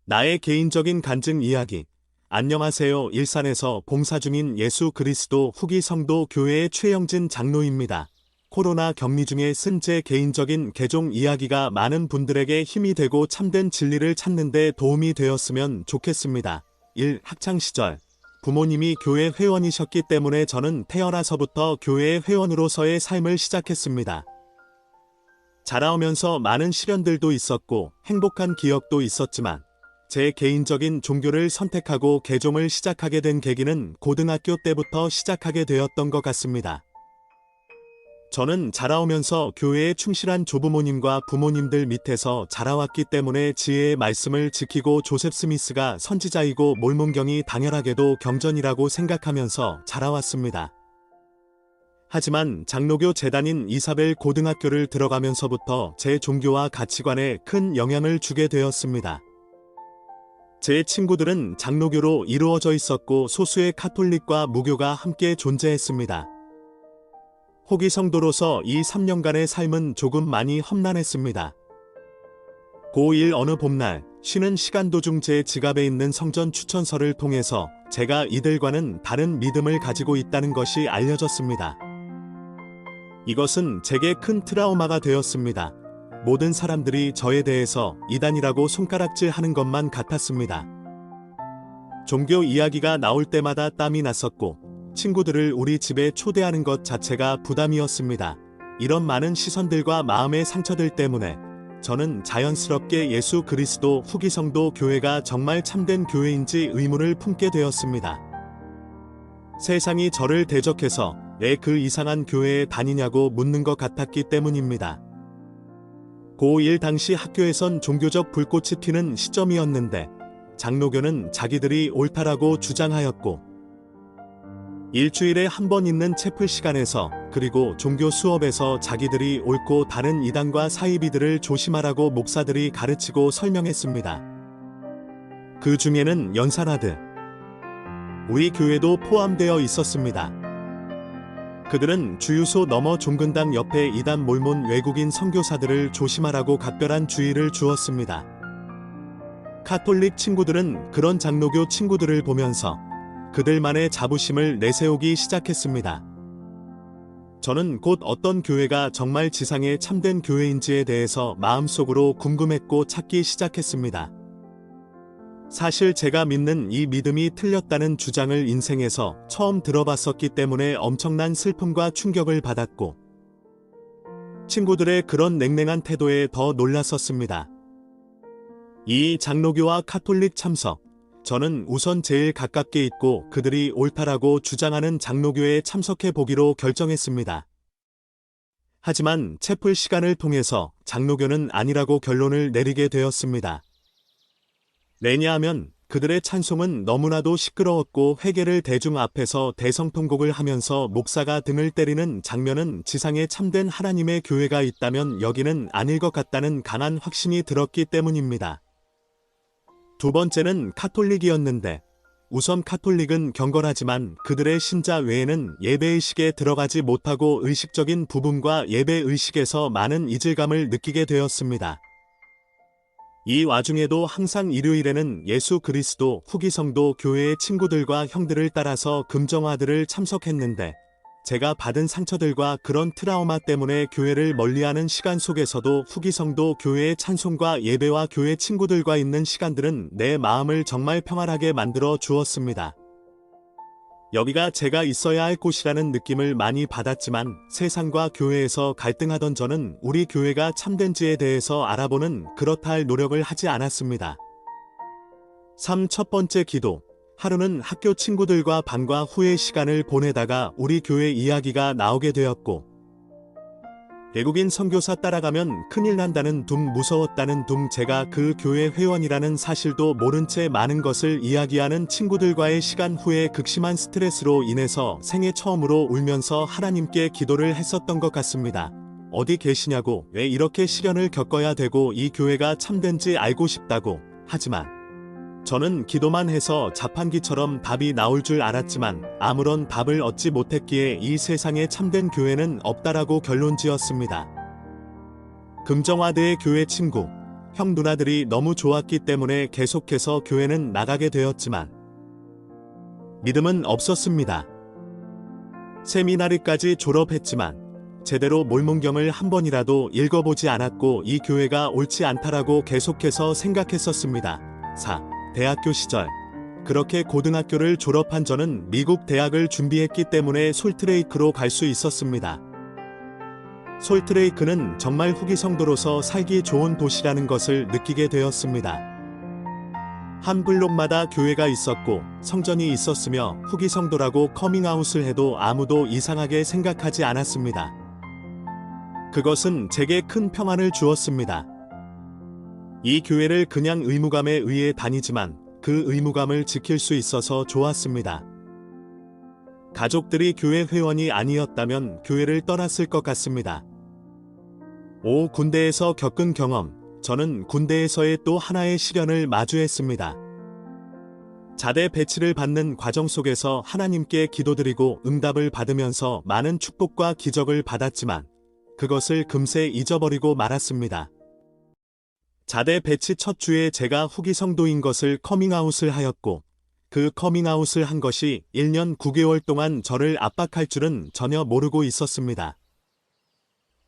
나의 개인적인 간증 이야기. 안녕하세요. 일산에서 봉사 중인 예수 그리스도 후기 성도 교회의 최영진 장로입니다. 코로나 격리 중에 쓴 제 개인적인 개종 이야기가 많은 분들에게 힘이 되고 참된 진리를 찾는 데 도움이 되었으면 좋겠습니다. 1. 학창시절. 부모님이 교회 회원이셨기 때문에 저는 태어나서부터 교회의 회원으로서의 삶을 시작했습니다. 자라오면서 많은 시련들도 있었고 행복한 기억도 있었지만 제 개인적인 종교를 선택하고 개종을 시작하게 된 계기는 고등학교 때부터 시작하게 되었던 것 같습니다. 저는 자라오면서 교회에 충실한 조부모님과 부모님들 밑에서 자라왔기 때문에 지혜의 말씀을 지키고 조셉 스미스가 선지자이고 몰몬경이 당연하게도 경전이라고 생각하면서 자라왔습니다. 하지만 장로교 재단인 이사벨 고등학교를 들어가면서부터 제 종교와 가치관에 큰 영향을 주게 되었습니다. 제 친구들은 장로교로 이루어져 있었고 소수의 카톨릭과 무교가 함께 존재했습니다. 호기 성도로서 이 3년간의 삶은 조금 많이 험난했습니다. 고1 어느 봄날 쉬는 시간 도중 제 지갑에 있는 성전 추천서를 통해서 제가 이들과는 다른 믿음을 가지고 있다는 것이 알려졌습니다. 이것은 제게 큰 트라우마가 되었습니다. 모든 사람들이 저에 대해서 이단이라고 손가락질 하는 것만 같았습니다. 종교 이야기가 나올 때마다 땀이 났었고 친구들을 우리 집에 초대하는 것 자체가 부담이었습니다. 이런 많은 시선들과 마음의 상처들 때문에 저는 자연스럽게 예수 그리스도 후기 성도 교회가 정말 참된 교회인지 의문을 품게 되었습니다. 세상이 저를 대적해서 왜 그 이상한 교회에 다니냐고 묻는 것 같았기 때문입니다. 고1 당시 학교에선 종교적 불꽃이 튀는 시점이었는데 장로교는 자기들이 옳다라고 주장하였고 일주일에 한 번 있는 채플 시간에서 그리고 종교 수업에서 자기들이 옳고 다른 이단과 사이비들을 조심하라고 목사들이 가르치고 설명했습니다. 그 중에는 연산하드 우리 교회도 포함되어 있었습니다. 그들은 주유소 너머 종근당 옆에 이단 몰몬 외국인 선교사들을 조심하라고 각별한 주의를 주었습니다. 카톨릭 친구들은 그런 장로교 친구들을 보면서 그들만의 자부심을 내세우기 시작했습니다. 저는 곧 어떤 교회가 정말 지상의 참된 교회인지에 대해서 마음속으로 궁금했고 찾기 시작했습니다. 사실 제가 믿는 이 믿음이 틀렸다는 주장을 인생에서 처음 들어봤었기 때문에 엄청난 슬픔과 충격을 받았고 친구들의 그런 냉랭한 태도에 더 놀랐었습니다. 이 장로교와 카톨릭 참석 저는 우선 제일 가깝게 있고 그들이 옳다라고 주장하는 장로교에 참석해 보기로 결정했습니다. 하지만 채플 시간을 통해서 장로교는 아니라고 결론을 내리게 되었습니다. 왜냐하면 그들의 찬송은 너무나도 시끄러웠고 회개를 대중 앞에서 대성통곡을 하면서 목사가 등을 때리는 장면은 지상에 참된 하나님의 교회가 있다면 여기는 아닐 것 같다는 강한 확신이 들었기 때문입니다. 두 번째는 카톨릭이었는데 우선 카톨릭은 경건하지만 그들의 신자 외에는 예배의식에 들어가지 못하고 의식적인 부분과 예배의식에서 많은 이질감을 느끼게 되었습니다. 이 와중에도 항상 일요일에는 예수 그리스도 후기 성도 교회의 친구들과 형들을 따라서 금정화들을 참석했는데 제가 받은 상처들과 그런 트라우마 때문에 교회를 멀리하는 시간 속에서도 후기 성도 교회의 찬송과 예배와 교회 친구들과 있는 시간들은 내 마음을 정말 평안하게 만들어 주었습니다. 여기가 제가 있어야 할 곳이라는 느낌을 많이 받았지만 세상과 교회에서 갈등하던 저는 우리 교회가 참된지에 대해서 알아보는 그렇다 할 노력을 하지 않았습니다. 3. 첫 번째 기도. 하루는 학교 친구들과 방과 후의 시간을 보내다가 우리 교회 이야기가 나오게 되었고 외국인 선교사 따라가면 큰일 난다는 둥 무서웠다는 둥 제가 그 교회 회원이라는 사실도 모른 채 많은 것을 이야기하는 친구들과의 시간 후에 극심한 스트레스로 인해서 생애 처음으로 울면서 하나님께 기도를 했었던 것 같습니다. 어디 계시냐고 왜 이렇게 시련을 겪어야 되고 이 교회가 참된지 알고 싶다고 하지만 저는 기도만 해서 자판기처럼 답이 나올 줄 알았지만 아무런 답을 얻지 못했기에 이 세상에 참된 교회는 없다라고 결론지었습니다. 금정화대의 교회 친구, 형 누나들이 너무 좋았기 때문에 계속해서 교회는 나가게 되었지만 믿음은 없었습니다. 세미나리까지 졸업했지만 제대로 몰몬경을 한 번이라도 읽어보지 않았고 이 교회가 옳지 않다라고 계속해서 생각했었습니다. 4. 대학교 시절. 그렇게 고등학교를 졸업한 저는 미국 대학을 준비했기 때문에 솔트레이크로 갈 수 있었습니다. 솔트레이크는 정말 후기 성도로서 살기 좋은 도시라는 것을 느끼게 되었습니다. 한 블록마다 교회가 있었고 성전이 있었으며 후기 성도라고 커밍아웃을 해도 아무도 이상하게 생각하지 않았습니다. 그것은 제게 큰 평안을 주었습니다. 이 교회를 그냥 의무감에 의해 다니지만 그 의무감을 지킬 수 있어서 좋았습니다. 가족들이 교회 회원이 아니었다면 교회를 떠났을 것 같습니다. 5. 군대에서 겪은 경험. 저는 군대에서의 또 하나의 시련을 마주했습니다. 자대 배치를 받는 과정 속에서 하나님께 기도드리고 응답을 받으면서 많은 축복과 기적을 받았지만 그것을 금세 잊어버리고 말았습니다. 자대 배치 첫 주에 제가 후기 성도인 것을 커밍아웃을 하였고 그 커밍아웃을 한 것이 1년 9개월 동안 저를 압박할 줄은 전혀 모르고 있었습니다.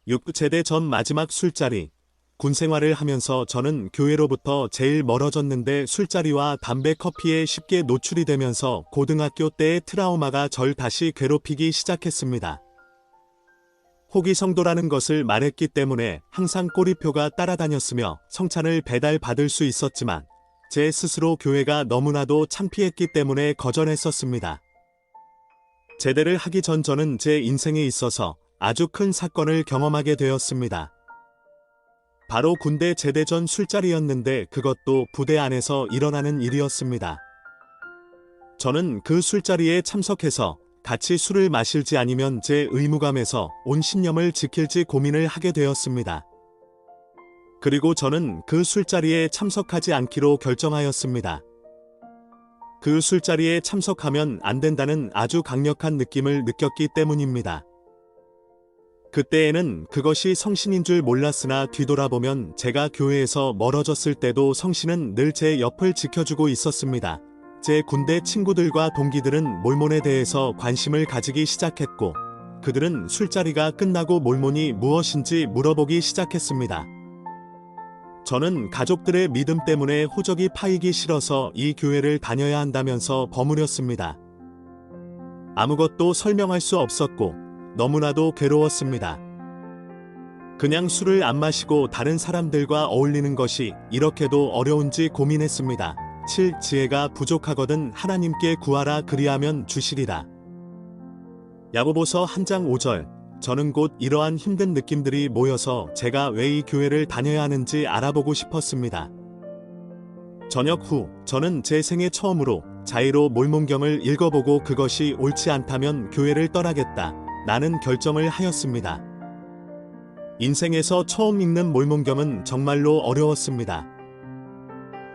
6제대 전 마지막 술자리. 군 생활을 하면서 저는 교회로부터 제일 멀어졌는데 술자리와 담배 커피에 쉽게 노출이 되면서 고등학교 때의 트라우마가 절 다시 괴롭히기 시작했습니다. 호기 성도라는 것을 말했기 때문에 항상 꼬리표가 따라다녔으며 성찬을 배달받을 수 있었지만 제 스스로 교회가 너무나도 창피했기 때문에 거절했었습니다. 제대를 하기 전 저는 제 인생에 있어서 아주 큰 사건을 경험하게 되었습니다. 바로 군대 제대 전 술자리였는데 그것도 부대 안에서 일어나는 일이었습니다. 저는 그 술자리에 참석해서 같이 술을 마실지 아니면 제 의무감에서 온 신념을 지킬지 고민을 하게 되었습니다. 그리고 저는 그 술자리에 참석하지 않기로 결정하였습니다. 그 술자리에 참석하면 안 된다는 아주 강력한 느낌을 느꼈기 때문입니다. 그때에는 그것이 성신인 줄 몰랐으나 뒤돌아보면 제가 교회에서 멀어졌을 때도 성신은 늘 제 옆을 지켜주고 있었습니다. 제 군대 친구들과 동기들은 몰몬에 대해서 관심을 가지기 시작했고 그들은 술자리가 끝나고 몰몬이 무엇인지 물어보기 시작했습니다. 저는 가족들의 믿음 때문에 호적이 파이기 싫어서 이 교회를 다녀야 한다면서 버무렸습니다. 아무것도 설명할 수 없었고 너무나도 괴로웠습니다. 그냥 술을 안 마시고 다른 사람들과 어울리는 것이 이렇게도 어려운지 고민했습니다. 7. 지혜가 부족하거든 하나님께 구하라 그리하면 주시리라. 야고보서 1장 5절. 저는 곧 이러한 힘든 느낌들이 모여서 제가 왜 이 교회를 다녀야 하는지 알아보고 싶었습니다. 저녁 후 저는 제 생애 처음으로 자의로 몰몬경을 읽어보고 그것이 옳지 않다면 교회를 떠나겠다 라는 결정을 하였습니다. 인생에서 처음 읽는 몰몬경은 정말로 어려웠습니다.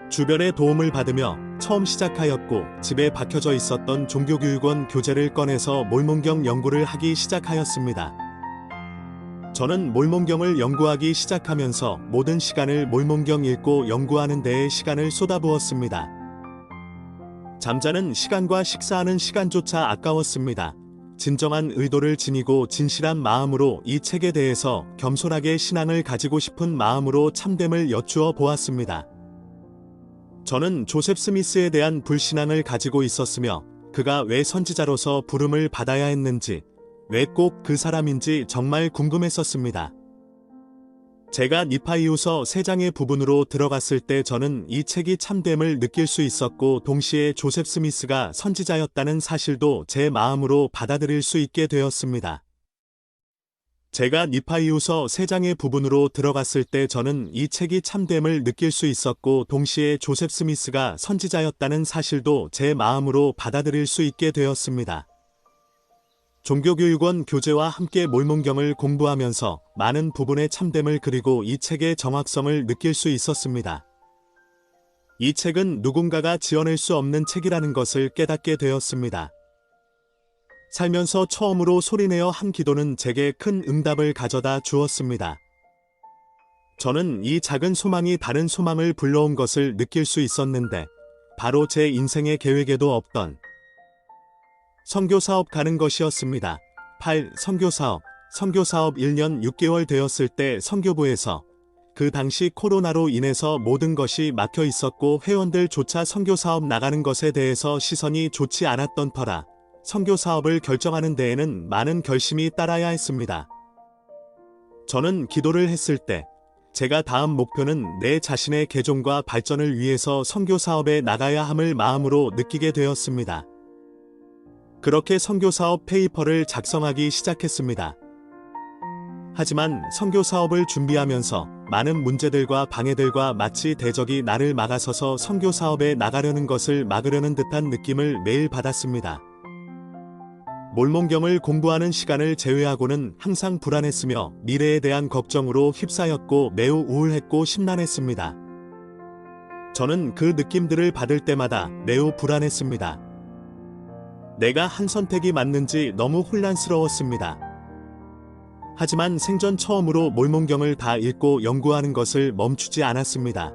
주변의 도움을 받으며 처음 시작하였고 집에 박혀져 있었던 종교교육원 교재를 꺼내서 몰몬경 연구를 하기 시작하였습니다. 저는 몰몬경을 연구하기 시작하면서 모든 시간을 몰몬경 읽고 연구하는 데에 시간을 쏟아부었습니다. 잠자는 시간과 식사하는 시간조차 아까웠습니다. 진정한 의도를 지니고 진실한 마음으로 이 책에 대해서 겸손하게 신앙을 가지고 싶은 마음으로 참됨을 여쭈어 보았습니다. 저는 조셉 스미스에 대한 불신앙을 가지고 있었으며 그가 왜 선지자로서 부름을 받아야 했는지, 왜 꼭 그 사람인지 정말 궁금했었습니다. 제가 니파이후서 3장의 부분으로 들어갔을 때 저는 이 책이 참됨을 느낄 수 있었고 동시에 조셉 스미스가 선지자였다는 사실도 제 마음으로 받아들일 수 있게 되었습니다. 제가 니파이후서 3장의 부분으로 들어갔을 때 저는 이 책이 참됨을 느낄 수 있었고 동시에 조셉 스미스가 선지자였다는 사실도 제 마음으로 받아들일 수 있게 되었습니다. 종교교육원 교재와 함께 몰몬경을 공부하면서 많은 부분의 참됨을 그리고 이 책의 정확성을 느낄 수 있었습니다. 이 책은 누군가가 지어낼 수 없는 책이라는 것을 깨닫게 되었습니다. 살면서 처음으로 소리내어 한 기도는 제게 큰 응답을 가져다 주었습니다. 저는 이 작은 소망이 다른 소망을 불러온 것을 느낄 수 있었는데 바로 제 인생의 계획에도 없던 선교사업 가는 것이었습니다. 8. 선교사업 1년 6개월 되었을 때 선교부에서 그 당시 코로나로 인해서 모든 것이 막혀 있었고 회원들조차 선교사업 나가는 것에 대해서 시선이 좋지 않았던 터라 선교사업을 결정하는 데에는 많은 결심이 따라야 했습니다. 저는 기도를 했을 때 제가 다음 목표는 내 자신의 개종과 발전을 위해서 선교사업에 나가야 함을 마음으로 느끼게 되었습니다. 그렇게 선교사업 페이퍼를 작성하기 시작했습니다. 하지만 선교사업을 준비하면서 많은 문제들과 방해들과 마치 대적이 나를 막아서서 선교사업에 나가려는 것을 막으려는 듯한 느낌을 매일 받았습니다. 몰몬경을 공부하는 시간을 제외하고는 항상 불안했으며 미래에 대한 걱정으로 휩싸였고 매우 우울했고 심란했습니다. 저는 그 느낌들을 받을 때마다 매우 불안했습니다. 내가 한 선택이 맞는지 너무 혼란스러웠습니다. 하지만 생전 처음으로 몰몬경을 다 읽고 연구하는 것을 멈추지 않았습니다.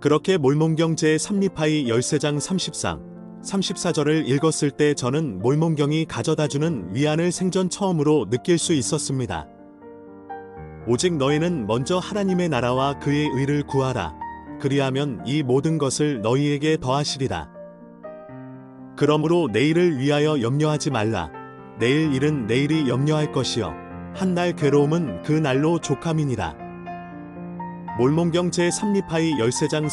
그렇게 몰몬경 제3리파이 13장 34절을 읽었을 때 저는 몰몬경이 가져다주는 위안을 생전 처음으로 느낄 수 있었습니다. 오직 너희는 먼저 하나님의 나라와 그의 의를 구하라. 그리하면 이 모든 것을 너희에게 더하시리라. 그러므로 내일을 위하여 염려하지 말라. 내일 일은 내일이 염려할 것이요 한날 괴로움은 그 날로 족함이니라. 몰몬경 제3리파이 13장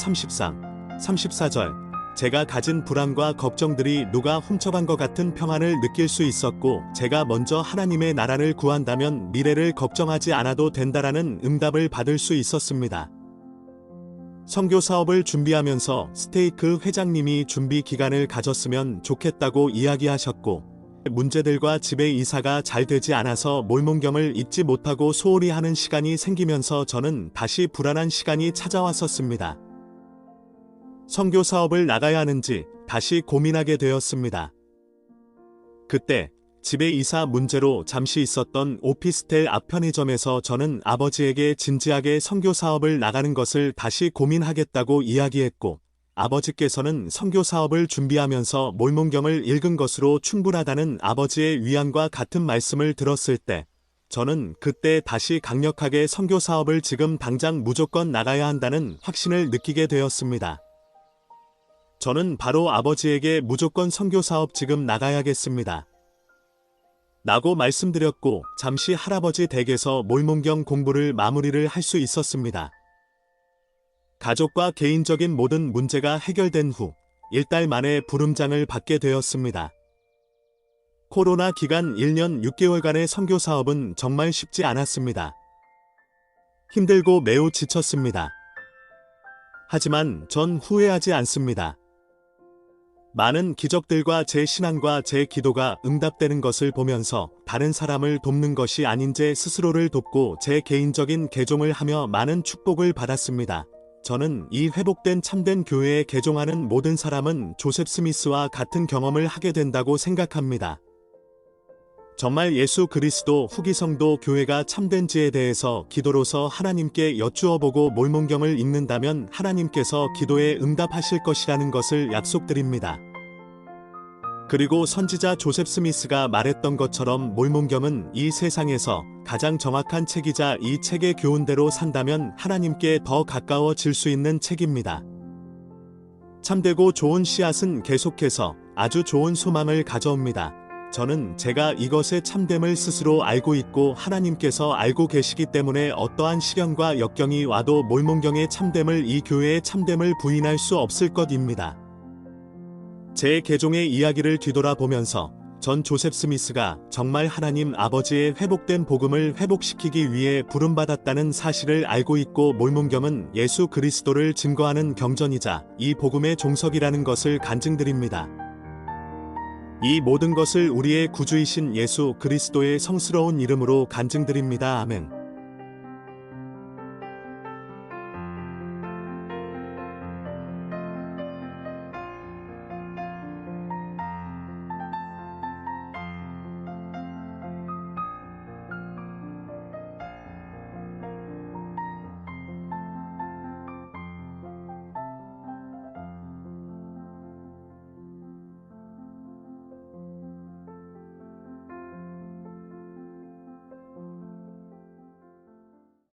34절. 제가 가진 불안과 걱정들이 누가 훔쳐간 것 같은 평안을 느낄 수 있었고 제가 먼저 하나님의 나라를 구한다면 미래를 걱정하지 않아도 된다라는 응답을 받을 수 있었습니다. 선교사업을 준비하면서 스테이크 회장님이 준비 기간을 가졌으면 좋겠다고 이야기하셨고 문제들과 집의 이사가 잘 되지 않아서 몰몬경을 읽지 못하고 소홀히 하는 시간이 생기면서 저는 다시 불안한 시간이 찾아왔었습니다. 선교사업을 나가야 하는지 다시 고민하게 되었습니다. 그때 집의 이사 문제로 잠시 있었던 오피스텔 앞 편의점에서 저는 아버지에게 진지하게 선교사업을 나가는 것을 다시 고민하겠다고 이야기했고 아버지께서는 선교사업을 준비하면서 몰몬경을 읽은 것으로 충분하다는 아버지의 위안과 같은 말씀을 들었을 때 저는 그때 다시 강력하게 선교사업을 지금 당장 무조건 나가야 한다는 확신을 느끼게 되었습니다. 저는 바로 아버지에게 무조건 선교사업 지금 나가야겠습니다. 라고 말씀드렸고 잠시 할아버지 댁에서 몰몬경 공부를 마무리를 할 수 있었습니다. 가족과 개인적인 모든 문제가 해결된 후 1달 만에 부름장을 받게 되었습니다. 코로나 기간 1년 6개월간의 선교사업은 정말 쉽지 않았습니다. 힘들고 매우 지쳤습니다. 하지만 전 후회하지 않습니다. 많은 기적들과 제 신앙과 제 기도가 응답되는 것을 보면서 다른 사람을 돕는 것이 아닌 제 스스로를 돕고 제 개인적인 개종을 하며 많은 축복을 받았습니다. 저는 이 회복된 참된 교회에 개종하는 모든 사람은 조셉 스미스와 같은 경험을 하게 된다고 생각합니다. 정말 예수 그리스도 후기 성도 교회가 참된지에 대해서 기도로서 하나님께 여쭈어보고 몰몬경을 읽는다면 하나님께서 기도에 응답하실 것이라는 것을 약속드립니다. 그리고 선지자 조셉 스미스가 말했던 것처럼 몰몬경은 이 세상에서 가장 정확한 책이자 이 책의 교훈대로 산다면 하나님께 더 가까워질 수 있는 책입니다. 참되고 좋은 씨앗은 계속해서 아주 좋은 소망을 가져옵니다. 저는 제가 이것의 참됨을 스스로 알고 있고 하나님께서 알고 계시기 때문에 어떠한 시련과 역경이 와도 몰몬경의 참됨을 이 교회의 참됨을 부인할 수 없을 것입니다. 제 개종의 이야기를 뒤돌아보면서 전 조셉 스미스가 정말 하나님 아버지의 회복된 복음을 회복시키기 위해 부름받았다는 사실을 알고 있고 몰몬경은 예수 그리스도를 증거하는 경전이자 이 복음의 종석이라는 것을 간증드립니다. 이 모든 것을 우리의 구주이신 예수 그리스도의 성스러운 이름으로 간증드립니다. 아멘.